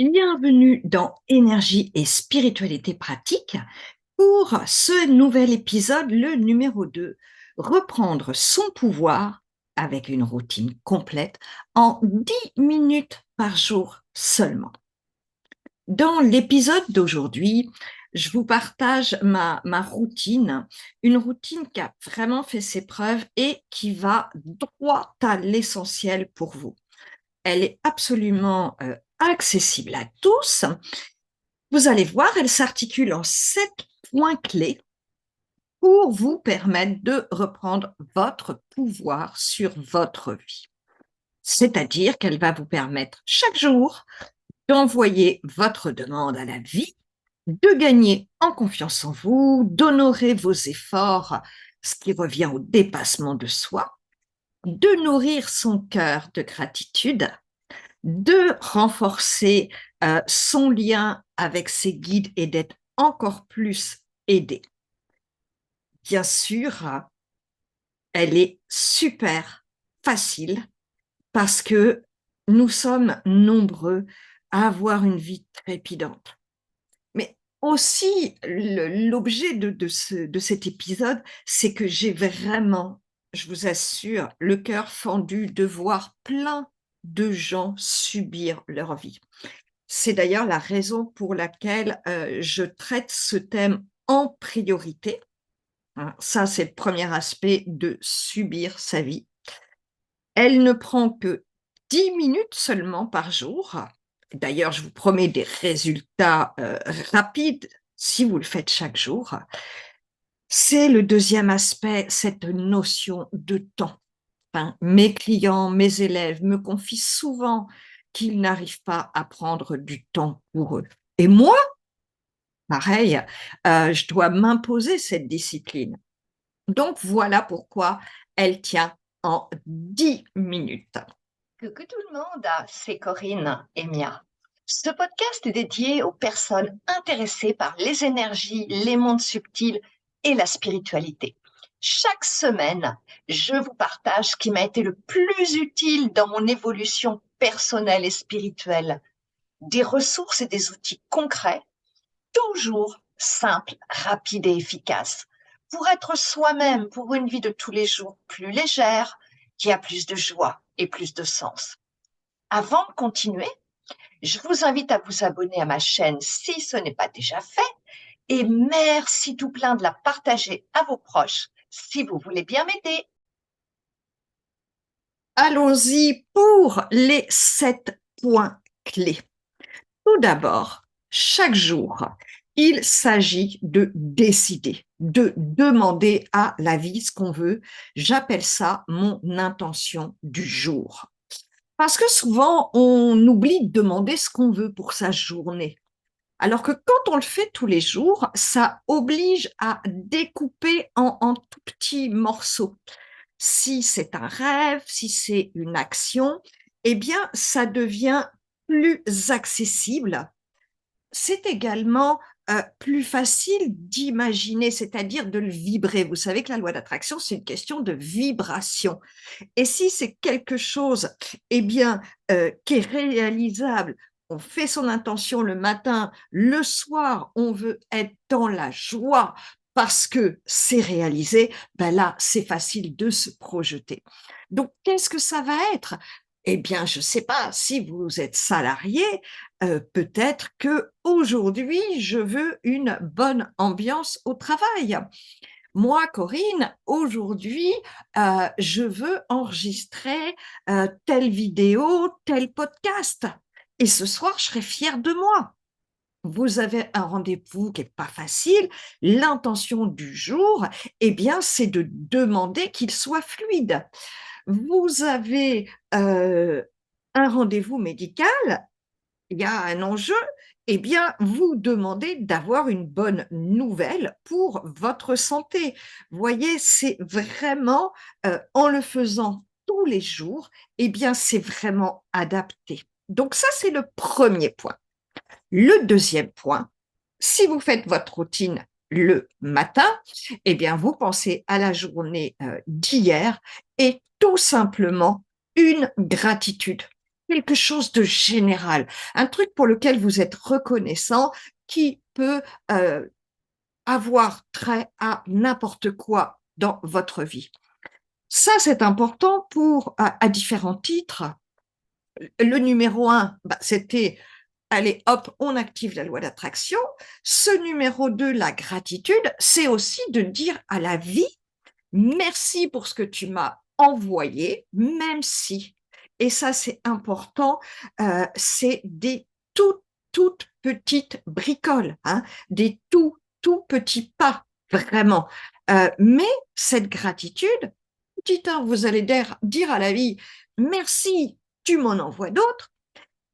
Bienvenue dans Énergie et spiritualité pratique pour ce nouvel épisode, le numéro 2, reprendre son pouvoir avec une routine complète en 10 minutes par jour seulement. Dans l'épisode d'aujourd'hui, je vous partage ma routine, une routine qui a vraiment fait ses preuves et qui va droit à l'essentiel pour vous. Elle est absolument accessible à tous. Vous allez voir, elle s'articule en 7 points clés pour vous permettre de reprendre votre pouvoir sur votre vie. C'est-à-dire qu'elle va vous permettre chaque jour d'envoyer votre demande à la vie, de gagner en confiance en vous, d'honorer vos efforts, ce qui revient au dépassement de soi, de nourrir son cœur de gratitude, de renforcer son lien avec ses guides et d'être encore plus aidé. Bien sûr, elle est super facile parce que nous sommes nombreux à avoir une vie trépidante. Mais aussi, l'objet de cet épisode, c'est que j'ai vraiment, je vous assure, le cœur fendu de voir plein de gens subir leur vie. C'est d'ailleurs la raison pour laquelle je traite ce thème en priorité, hein. Ça, c'est le premier aspect de subir sa vie. Elle ne prend que 10 minutes seulement par jour. D'ailleurs, je vous promets des résultats rapides si vous le faites chaque jour. C'est le deuxième aspect, cette notion de temps. Enfin, mes clients, mes élèves me confient souvent qu'ils n'arrivent pas à prendre du temps pour eux. Et moi, pareil, je dois m'imposer cette discipline. Donc voilà pourquoi elle tient en 10 minutes. Coucou tout le monde, c'est Corinne et Mia. Ce podcast est dédié aux personnes intéressées par les énergies, les mondes subtils et la spiritualité. Chaque semaine, je vous partage ce qui m'a été le plus utile dans mon évolution personnelle et spirituelle. Des ressources et des outils concrets, toujours simples, rapides et efficaces, pour être soi-même, pour une vie de tous les jours plus légère, qui a plus de joie et plus de sens. Avant de continuer, je vous invite à vous abonner à ma chaîne si ce n'est pas déjà fait et merci tout plein de la partager à vos proches si vous voulez bien m'aider. Allons-y pour les 7 points clés. Tout d'abord, chaque jour, il s'agit de décider, de demander à la vie ce qu'on veut. J'appelle ça mon intention du jour. Parce que souvent, on oublie de demander ce qu'on veut pour sa journée. Alors que quand on le fait tous les jours, ça oblige à découper en tout petits morceaux. Si c'est un rêve, si c'est une action, eh bien, ça devient plus accessible. C'est également plus facile d'imaginer, c'est-à-dire de le vibrer. Vous savez que la loi d'attraction, c'est une question de vibration. Et si c'est quelque chose, eh bien, qui est réalisable, on fait son intention le matin, le soir, on veut être dans la joie parce que c'est réalisé, ben là, c'est facile de se projeter. Donc, qu'est-ce que ça va être? Eh bien, je ne sais pas, si vous êtes salarié, peut-être que aujourd'hui, je veux une bonne ambiance au travail. Moi, Corinne, aujourd'hui, je veux enregistrer telle vidéo, tel podcast. Et ce soir, je serai fière de moi. Vous avez un rendez-vous qui n'est pas facile. L'intention du jour, eh bien, c'est de demander qu'il soit fluide. Vous avez un rendez-vous médical, il y a un enjeu, eh bien, vous demandez d'avoir une bonne nouvelle pour votre santé. Vous voyez, c'est vraiment, en le faisant tous les jours, eh bien, c'est vraiment adapté. Donc ça, c'est le premier point. Le deuxième point, si vous faites votre routine le matin, eh bien, vous pensez à la journée d'hier et tout simplement une gratitude. quelque chose de général, un truc pour lequel vous êtes reconnaissant, qui peut avoir trait à n'importe quoi dans votre vie. Ça, c'est important pour, à différents titres. Le numéro un, c'était, allez, hop, on active la loi d'attraction. Ce numéro 2, la gratitude, c'est aussi de dire à la vie, merci pour ce que tu m'as envoyé, même si, et ça c'est important, c'est des toutes petites bricoles, hein, des tout petits pas, vraiment. Mais cette gratitude, petit un, vous allez dire à la vie, merci, tu m'en envoies d'autres.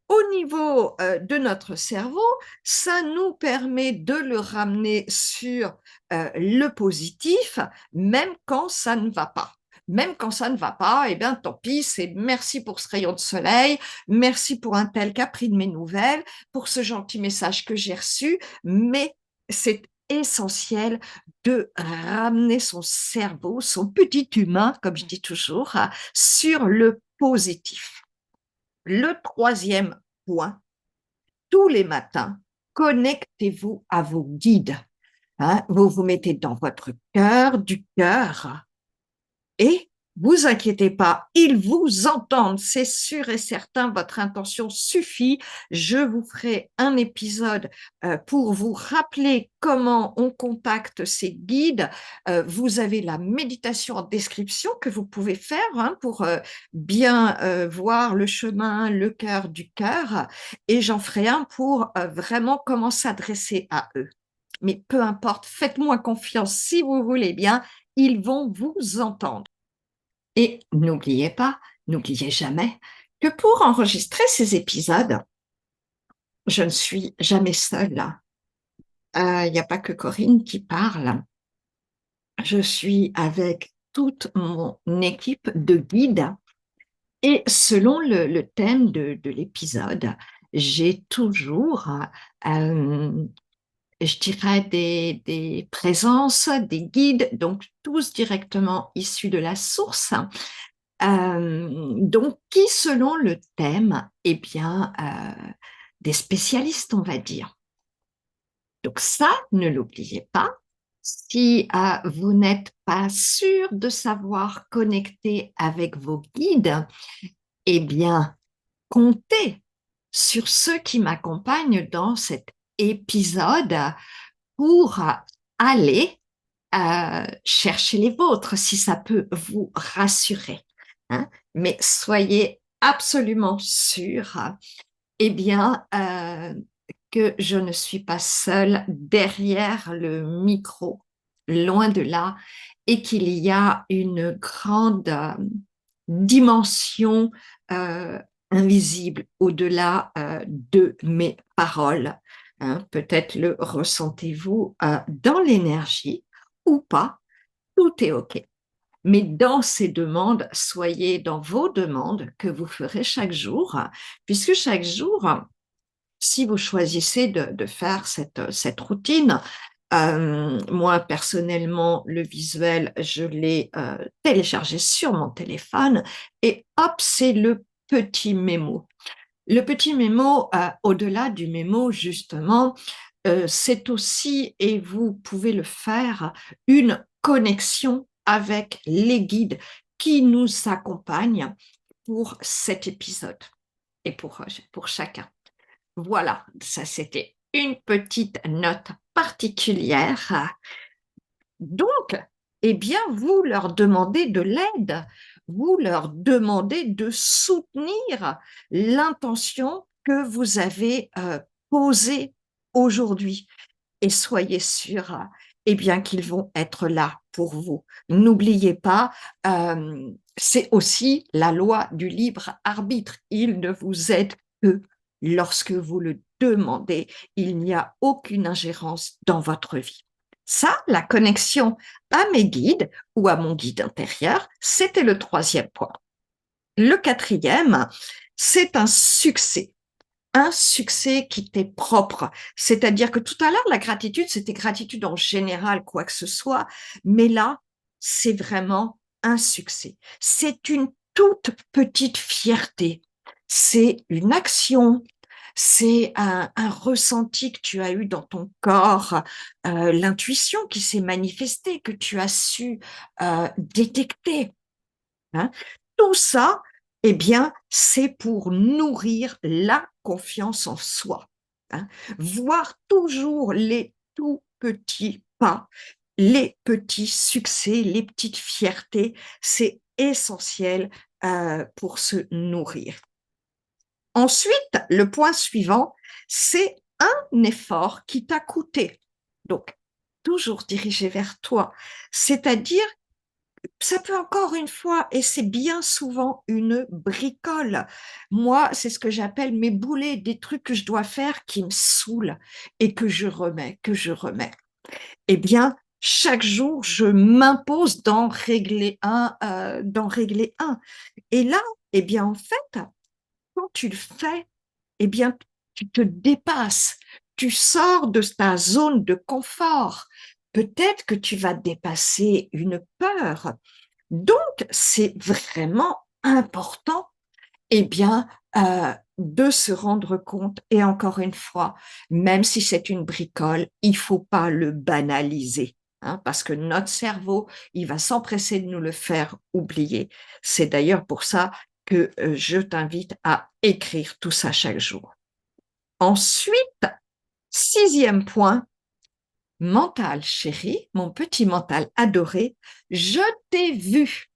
Au niveau de notre cerveau, ça nous permet de le ramener sur le positif, même quand ça ne va pas. Même quand ça ne va pas, eh bien, tant pis, c'est merci pour ce rayon de soleil, merci pour un tel qui a pris de mes nouvelles, pour ce gentil message que j'ai reçu, mais c'est essentiel de ramener son cerveau, son petit humain, comme je dis toujours, sur le positif. Le troisième point, tous les matins, connectez-vous à vos guides. Hein, vous vous mettez dans votre cœur du cœur et vous inquiétez pas, ils vous entendent, c'est sûr et certain, votre intention suffit. Je vous ferai un épisode pour vous rappeler comment on contacte ces guides. Vous avez la méditation en description que vous pouvez faire hein, pour bien voir le chemin, le cœur du cœur. Et j'en ferai un pour vraiment comment s'adresser à eux. Mais peu importe, faites-moi confiance si vous voulez bien, ils vont vous entendre. Et n'oubliez jamais que pour enregistrer ces épisodes, je ne suis jamais seule. Il n'y a pas que Corinne qui parle. Je suis avec toute mon équipe de guides et selon le thème de l'épisode, j'ai toujours, je dirais, des présences, des guides, donc tous directement issus de la source. Donc, qui, selon le thème, eh bien, des spécialistes, on va dire. Donc ça, ne l'oubliez pas. Si vous n'êtes pas sûr de savoir connecter avec vos guides, eh bien, comptez sur ceux qui m'accompagnent dans cet épisode pour aller chercher les vôtres, si ça peut vous rassurer. Hein. Mais soyez absolument sûr, eh bien, que je ne suis pas seule derrière le micro, loin de là, et qu'il y a une grande dimension invisible au-delà de mes paroles. Hein. Peut-être le ressentez-vous dans l'énergie ou pas, tout est OK. Mais dans ces demandes, soyez dans vos demandes que vous ferez chaque jour, puisque chaque jour, si vous choisissez de faire cette routine, moi personnellement, le visuel, je l'ai téléchargé sur mon téléphone et hop, c'est le petit mémo. Le petit mémo, au-delà du mémo, justement, c'est aussi, et vous pouvez le faire, une connexion avec les guides qui nous accompagnent pour cet épisode et pour chacun. Voilà, ça c'était une petite note particulière. Donc, eh bien, vous leur demandez de l'aide, vous leur demandez de soutenir l'intention que vous avez posée aujourd'hui. Et soyez sûrs, eh bien, qu'ils vont être là pour vous. N'oubliez pas, c'est aussi la loi du libre arbitre. Ils ne vous aident que lorsque vous le demandez. Il n'y a aucune ingérence dans votre vie. Ça, la connexion à mes guides ou à mon guide intérieur, c'était le troisième point. Le quatrième, c'est un succès qui t'est propre. C'est-à-dire que tout à l'heure, la gratitude, c'était gratitude en général, quoi que ce soit, mais là, c'est vraiment un succès. C'est une toute petite fierté c'est une action, c'est un ressenti que tu as eu dans ton corps, l'intuition qui s'est manifestée, que tu as su détecter. Hein. Tout ça, eh bien, c'est pour nourrir la confiance en soi. Hein. Voir toujours les tout petits pas, les petits succès, les petites fiertés, c'est essentiel pour se nourrir. Ensuite, le point suivant, c'est un effort qui t'a coûté. Donc, toujours dirigé vers toi. C'est-à-dire, ça peut encore une fois, et c'est bien souvent une bricole. Moi, c'est ce que j'appelle mes boulets, des trucs que je dois faire qui me saoulent et que je remets, que je remets. Eh bien, chaque jour, je m'impose d'en régler un. Et là, eh bien, en fait, quand tu le fais, eh bien, tu te dépasses, tu sors de ta zone de confort. Peut-être que tu vas dépasser une peur. Donc, c'est vraiment important, eh bien, de se rendre compte, et encore une fois, même si c'est une bricole, il ne faut pas le banaliser, hein, parce que notre cerveau, il va s'empresser de nous le faire oublier. C'est d'ailleurs pour ça que je t'invite à écrire tout ça chaque jour. Ensuite, sixième point, mental chéri, mon petit mental adoré, je t'ai vu.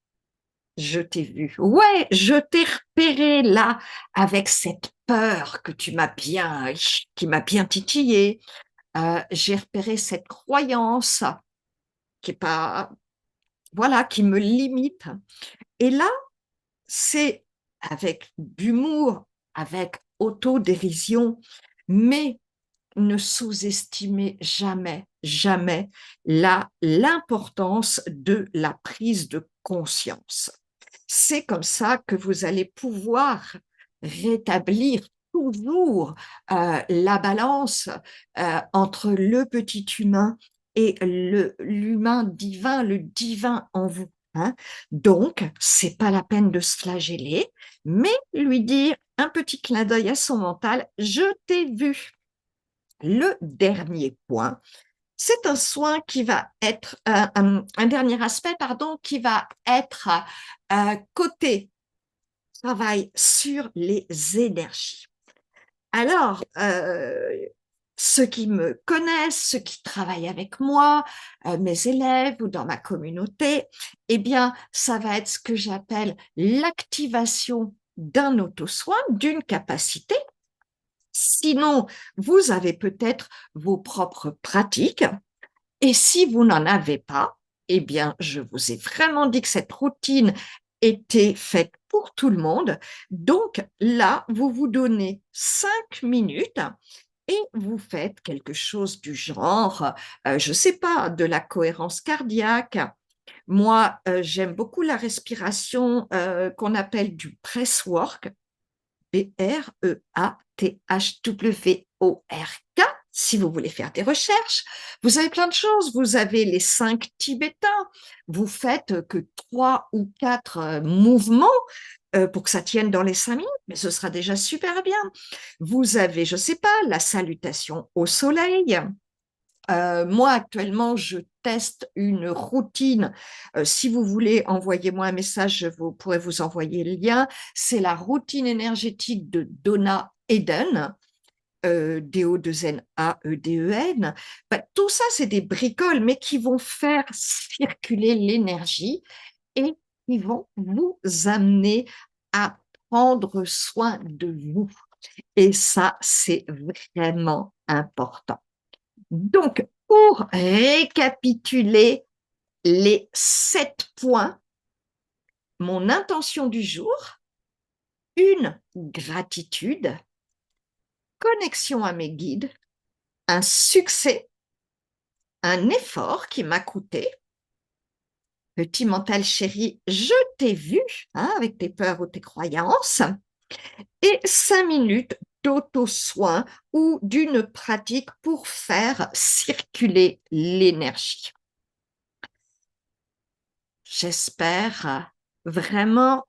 Je t'ai vu. Ouais, je t'ai repéré là avec cette peur que qui m'a bien titillé. J'ai repéré cette croyance qui est pas, voilà, qui me limite. Et là, c'est avec d'humour, avec autodérision, mais ne sous-estimez jamais, jamais l'importance de la prise de conscience. C'est comme ça que vous allez pouvoir rétablir toujours la balance entre le petit humain et l'humain divin, le divin en vous. Hein. Donc, c'est pas la peine de se flageller, mais lui dire un petit clin d'œil à son mental, je t'ai vu. Le dernier point, c'est un soin qui va être, un dernier aspect, pardon, qui va être côté travail sur les énergies. Alors, ceux qui me connaissent, ceux qui travaillent avec moi, mes élèves ou dans ma communauté, eh bien, ça va être ce que j'appelle l'activation d'un auto-soin, d'une capacité. Sinon, vous avez peut-être vos propres pratiques. Et si vous n'en avez pas, eh bien, je vous ai vraiment dit que cette routine était faite pour tout le monde. Donc là, vous vous donnez 5 minutes et vous faites quelque chose du genre, je ne sais pas, de la cohérence cardiaque. Moi, j'aime beaucoup la respiration qu'on appelle du press work. Breathwork, si vous voulez faire des recherches. Vous avez plein de choses. Vous avez les 5 Tibétains. Vous faites que 3 ou 4 mouvements pour que ça tienne dans les 5 minutes, mais ce sera déjà super bien. Vous avez, je ne sais pas, la salutation au soleil. Moi, actuellement, je teste une routine. Si vous voulez, envoyez-moi un message, pourrai vous envoyer le lien. C'est la routine énergétique de Donna Eden, D-O-2-N-A-E-D-E-N. Ben, tout ça, c'est des bricoles, mais qui vont faire circuler l'énergie et qui vont vous amener à prendre soin de vous. Et ça, c'est vraiment important. Donc, pour récapituler les 7 points, mon intention du jour, une gratitude, connexion à mes guides, un succès, un effort qui m'a coûté. Petit mental chéri, je t'ai vu, hein, avec tes peurs ou tes croyances, et 5 minutes d'auto-soin ou d'une pratique pour faire circuler l'énergie. J'espère vraiment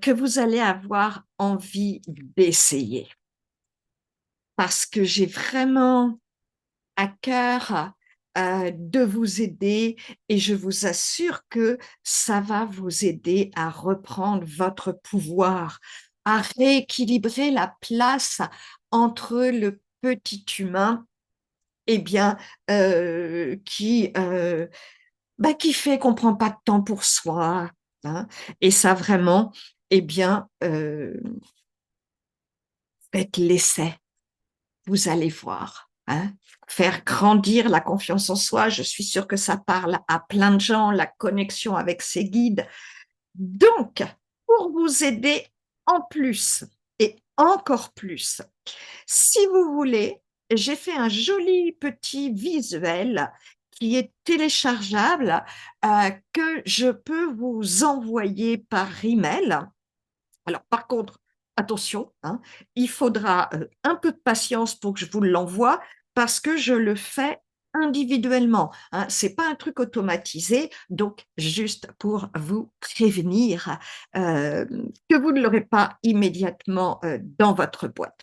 que vous allez avoir envie d'essayer. Parce que j'ai vraiment à cœur de vous aider et je vous assure que ça va vous aider à reprendre votre pouvoir, à rééquilibrer la place entre le petit humain eh bien, qui fait qu'on prend pas de temps pour soi, hein. Et ça vraiment, eh bien, faites l'essai, vous allez voir, hein. Faire grandir la confiance en soi, je suis sûre que ça parle à plein de gens, la connexion avec ses guides. Donc, pour vous aider en plus et encore plus, si vous voulez, j'ai fait un joli petit visuel qui est téléchargeable, que je peux vous envoyer par email. Alors par contre, attention, hein, il faudra, un peu de patience pour que je vous l'envoie parce que je le fais individuellement, hein. C'est pas un truc automatisé, donc juste pour vous prévenir, que vous ne l'aurez pas immédiatement, dans votre boîte.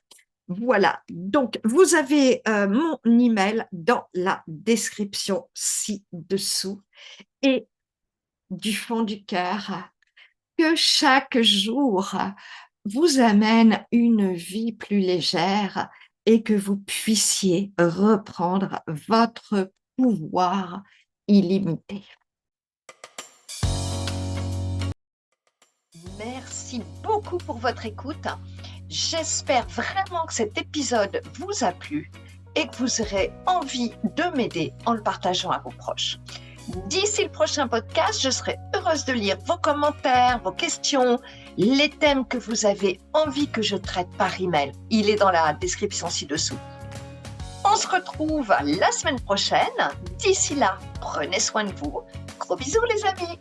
Voilà, donc vous avez, mon email dans la description ci-dessous et du fond du cœur, que chaque jour vous amène une vie plus légère et que vous puissiez reprendre votre pouvoir illimité. Merci beaucoup pour votre écoute. J'espère vraiment que cet épisode vous a plu et que vous aurez envie de m'aider en le partageant à vos proches. D'ici le prochain podcast, je serai heureuse de lire vos commentaires, vos questions, les thèmes que vous avez envie que je traite par email. Il est dans la description ci-dessous. On se retrouve la semaine prochaine. D'ici là, prenez soin de vous. Gros bisous les amis.